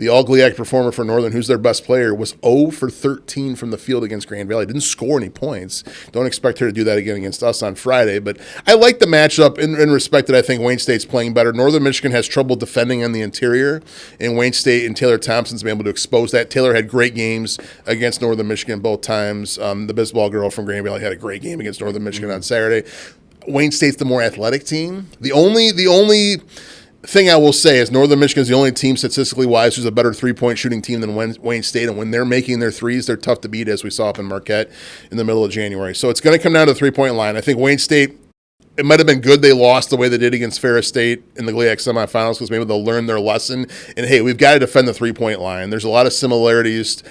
[SPEAKER 3] all-GLIAC performer for Northern, who's their best player, was 0 for 13 from the field against Grand Valley. Didn't score any points. Don't expect her to do that again against us on Friday. But I like the matchup in respect that I think Wayne State's playing better. Northern Michigan has trouble defending on the interior, and Wayne State and Taylor Thompson's been able to expose that. Taylor had great games against Northern Michigan both times. The baseball girl from Grand Valley had a great game against Northern Michigan on Saturday. Wayne State's the more athletic team. The only thing I will say is Northern Michigan is the only team statistically wise who's a better 3-point shooting team than Wayne State, and when they're making their threes, they're tough to beat, as we saw up in Marquette in the middle of January. So it's going to come down to the 3-point line. I think Wayne State, it might have been good they lost the way they did against Ferris State in the GLIAC semifinals because maybe they'll learn their lesson. And, hey, we've got to defend the 3-point line. There's a lot of similarities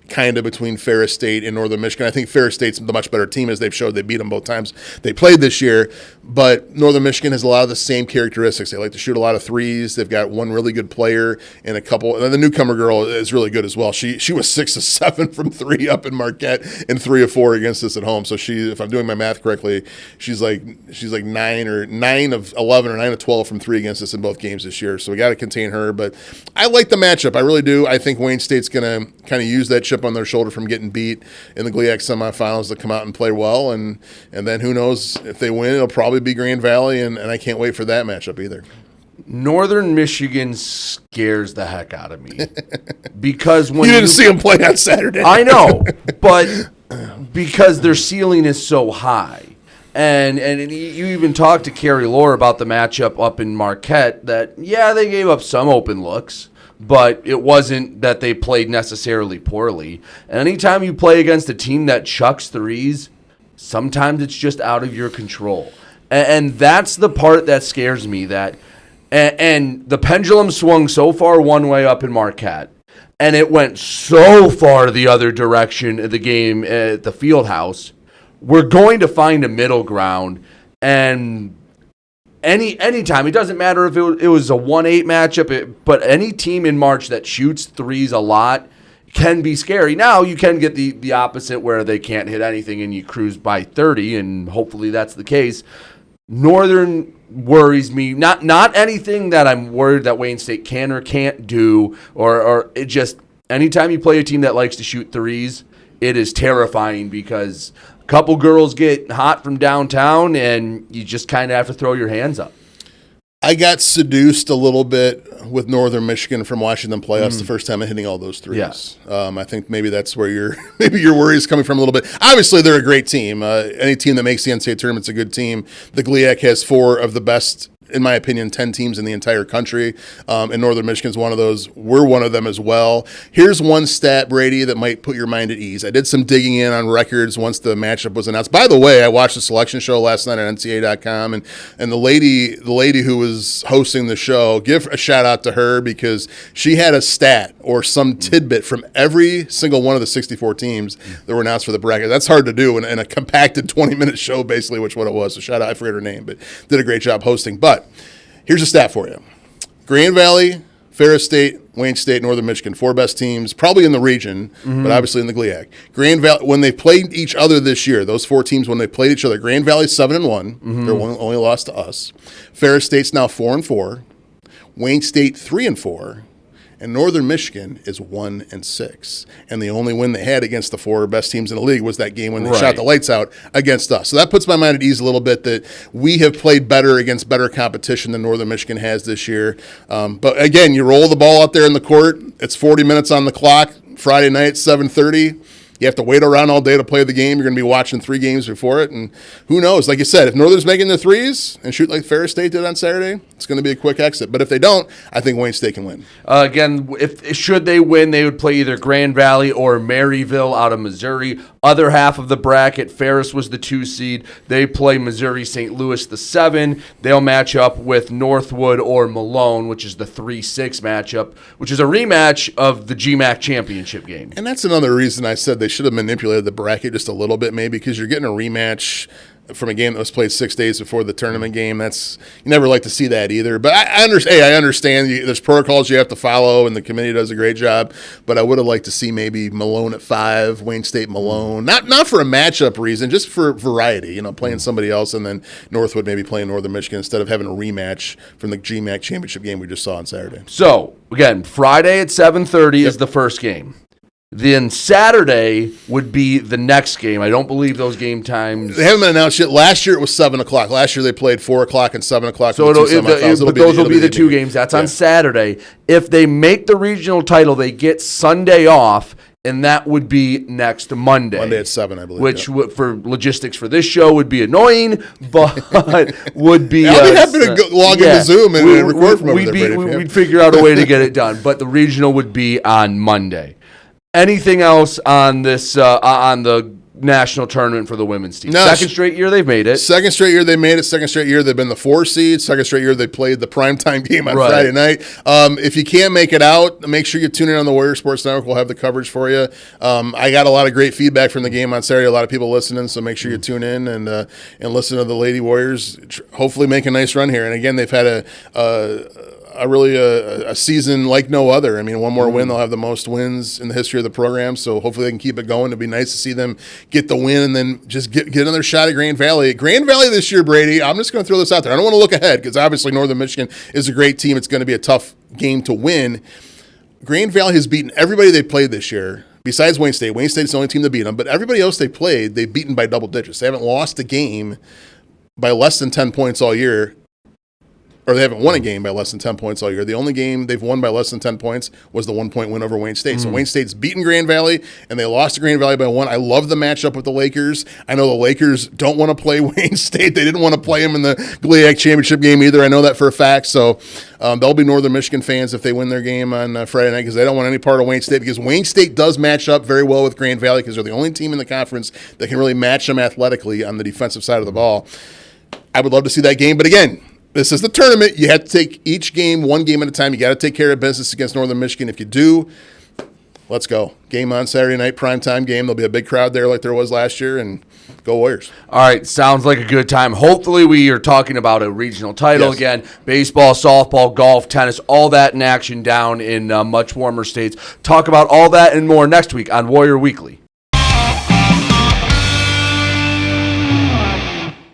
[SPEAKER 3] kind of between Ferris State and Northern Michigan. I think Ferris State's the much better team, as they've showed. They beat them both times they played this year. But Northern Michigan has a lot of the same characteristics. They like to shoot a lot of threes. They've got one really good player and a couple. And then the newcomer girl is really good as well. She was 6 of 7 from 3 up in Marquette and 3 of 4 against us at home. So if I'm doing my math correctly, she's like 9 of 11 or 9 of 12 from 3 against us in both games this year. So we got to contain her. But I like the matchup. I really do. I think Wayne State's going to kind of use that chip on their shoulder from getting beat in the GLIAC semifinals to come out and play well, and then who knows if they win, it'll probably be Grand Valley, and I can't wait for that matchup either.
[SPEAKER 2] Northern Michigan scares the heck out of me because when
[SPEAKER 3] you didn't see them play on Saturday.
[SPEAKER 2] I know, but because their ceiling is so high. And you even talked to Carrie Lohr about the matchup up in Marquette that, yeah, they gave up some open looks, but it wasn't that they played necessarily poorly. And anytime you play against a team that chucks threes, sometimes it's just out of your control. And that's the part that scares me, that And the pendulum swung so far one way up in Marquette, and it went so far the other direction of the game at the field house. We're going to find a middle ground, and any time, it doesn't matter if it was a 1-8 matchup, but any team in March that shoots threes a lot can be scary. Now you can get the opposite where they can't hit anything and you cruise by 30, and hopefully that's the case. Northern worries me. Not anything that I'm worried that Wayne State can or can't do, or it just anytime you play a team that likes to shoot threes, it is terrifying because a couple girls get hot from downtown and you just kind of have to throw your hands up.
[SPEAKER 3] I got seduced a little bit with Northern Michigan from watching them play us the first time and hitting all those threes.
[SPEAKER 2] Yes.
[SPEAKER 3] I think maybe that's where your worry is coming from a little bit. Obviously, they're a great team. Any team that makes the NCAA tournament's a good team. The GLIAC has 4 of the best, in my opinion, 10 teams in the entire country, and Northern Michigan's one of those. We're one of them as well. Here's one stat, Brady, that might put your mind at ease. I did some digging in on records once the matchup was announced. By the way, I watched the selection show last night on NCAA.com, and the lady who was hosting the show, give a shout out to her because she had a stat or some tidbit from every single one of the 64 teams that were announced for the bracket. That's hard to do in a compacted 20-minute show, basically, which what it was. So shout out, I forget her name, but did a great job hosting. But here's a stat for you. Grand Valley, Ferris State, Wayne State, Northern Michigan, 4 best teams, probably in the region, but obviously in the GLIAC. Grand Valley, when they played each other this year, those 4 teams, when they played each other, Grand Valley's 7-1. They're only lost to us. Ferris State's now 4-4. Wayne State 3-4. And Northern Michigan is 1-6, and the only win they had against the 4 best teams in the league was that game when they shot the lights out against us. So that puts my mind at ease a little bit that we have played better against better competition than Northern Michigan has this year. But again, you roll the ball out there in the court. It's 40 minutes on the clock. Friday night, 7:30. You have to wait around all day to play the game. You're going to be watching 3 games before it, and who knows? Like you said, if Northern's making their threes and shoot like Ferris State did on Saturday, it's going to be a quick exit. But if they don't, I think Wayne State can win.
[SPEAKER 2] Again, should they win, they would play either Grand Valley or Maryville out of Missouri. Other half of the bracket, Ferris was the 2 seed. They play Missouri St. Louis the 7. They'll match up with Northwood or Malone, which is the 3-6 matchup, which is a rematch of the GMAC championship game.
[SPEAKER 3] And that's another reason I said they should have manipulated the bracket just a little bit, maybe, because you're getting a rematch from a game that was played 6 days before the tournament game. That's, you never like to see that either. But I understand there's protocols you have to follow, and the committee does a great job. But I would have liked to see maybe Malone at 5, Wayne State Malone, not for a matchup reason, just for variety. Playing somebody else, and then Northwood maybe playing Northern Michigan instead of having a rematch from the GMAC championship game we just saw on Saturday.
[SPEAKER 2] So again, Friday at 7:30 is the first game. Then Saturday would be the next game. I don't believe those game times.
[SPEAKER 3] They haven't been announced yet. Last year it was 7 o'clock. Last year they played 4 o'clock and 7 o'clock.
[SPEAKER 2] So those will be the 2 games. That's on Saturday. If they make the regional title, they get Sunday off, and that would be next Monday.
[SPEAKER 3] Monday at 7, I believe.
[SPEAKER 2] Which, for logistics for this show, would be annoying, but would be.
[SPEAKER 3] I'll be happy to log into Zoom and record from over there.
[SPEAKER 2] We'd figure out a way to get it done, but the regional would be on Monday. Anything else on this on the national tournament for the women's team?
[SPEAKER 3] No,
[SPEAKER 2] second straight year they've made it.
[SPEAKER 3] Second straight year they made it. Second straight year they've been the 4 seed. Second straight year they played the primetime game on Friday night. If you can't make it out, make sure you tune in on the Warrior Sports Network. We'll have the coverage for you. I got a lot of great feedback from the game on Saturday. A lot of people listening, so make sure you tune in and listen to the Lady Warriors. Hopefully make a nice run here. And again, they've had a season like no other. I mean, one more win, they'll have the most wins in the history of the program, so hopefully they can keep it going. It'd be nice to see them get the win and then just get another shot at Grand Valley. Grand Valley this year, Brady, I'm just going to throw this out there. I don't want to look ahead because obviously Northern Michigan is a great team. It's going to be a tough game to win. Grand Valley has beaten everybody they played this year. Besides Wayne State. Wayne State's the only team that beat them, but everybody else they played, they've beaten by double digits. They haven't lost a game by less than 10 points all year. Or they haven't won a game by less than 10 points all year. The only game they've won by less than 10 points was the 1-point win over Wayne State. So Wayne State's beaten Grand Valley, and they lost to Grand Valley by 1. I love the matchup with the Lakers. I know the Lakers don't want to play Wayne State. They didn't want to play them in the GLIAC Championship game either. I know that for a fact. So they'll be Northern Michigan fans if they win their game on Friday night because they don't want any part of Wayne State because Wayne State does match up very well with Grand Valley because they're the only team in the conference that can really match them athletically on the defensive side of the ball. I would love to see that game. But again, This is the tournament. You have to take each game one game at a time. You got to take care of business against Northern Michigan. If you do, let's go. Game on Saturday night, primetime game. There'll be a big crowd there like there was last year, and go Warriors.
[SPEAKER 2] All right, sounds like a good time. Hopefully we are talking about a regional title
[SPEAKER 3] Yes.
[SPEAKER 2] again. Baseball, softball, golf, tennis, all that in action down in much warmer states. Talk about all that and more next week on Warrior Weekly.